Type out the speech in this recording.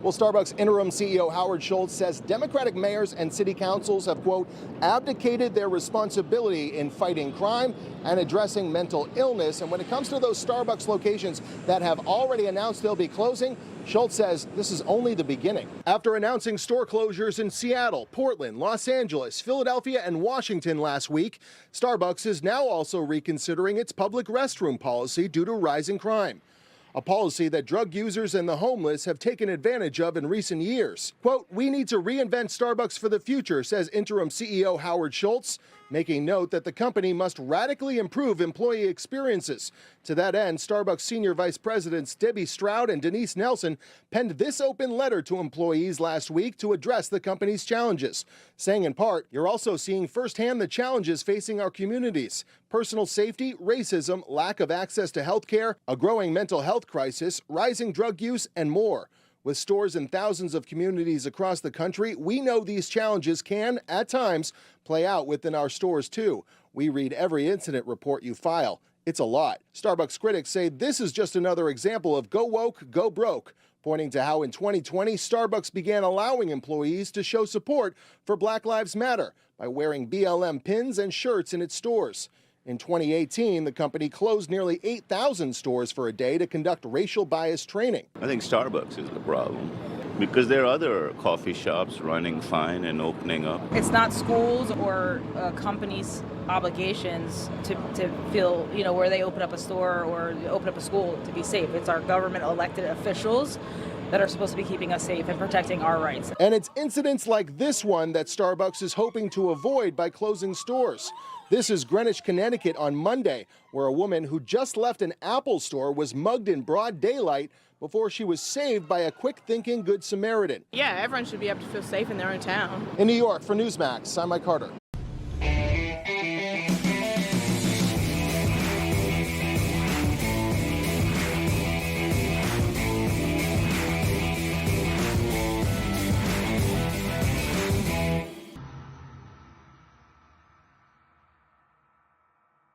Well, Starbucks interim CEO Howard Schultz says Democratic mayors and city councils have, quote, abdicated their responsibility in fighting crime and addressing mental illness. And when it comes to those Starbucks locations that have already announced they'll be closing, Schultz says this is only the beginning. After announcing store closures in Seattle, Portland, Los Angeles, Philadelphia, and Washington last week, Starbucks is now also reconsidering its public restroom policy due to rising crime. A policy that drug users and the homeless have taken advantage of in recent years. Quote, we need to reinvent Starbucks for the future, says interim CEO Howard Schultz, making note that the company must radically improve employee experiences. To that end, Starbucks senior vice presidents Debbie Stroud and Denise Nelson penned this open letter to employees last week to address the company's challenges, saying in part, you're also seeing firsthand the challenges facing our communities: personal safety, racism, lack of access to health care, a growing mental health crisis, rising drug use, and more. With stores in thousands of communities across the country, we know these challenges can, at times, play out within our stores too. We read every incident report you file. It's a lot. Starbucks critics say this is just another example of go woke, go broke, pointing to how in 2020, Starbucks began allowing employees to show support for Black Lives Matter by wearing BLM pins and shirts in its stores. In 2018, the company closed nearly 8,000 stores for a day to conduct racial bias training. I think Starbucks is the problem because there are other coffee shops running fine and opening up. It's not schools or companies' obligations to feel, where they open up a store or open up a school to be safe. It's our government elected officials that are supposed to be keeping us safe and protecting our rights. And it's incidents like this one that Starbucks is hoping to avoid by closing stores. This is Greenwich, Connecticut on Monday, where a woman who just left an Apple store was mugged in broad daylight before she was saved by a quick-thinking Good Samaritan. Yeah, everyone should be able to feel safe in their own town. In New York, for Newsmax, I'm Mike Carter.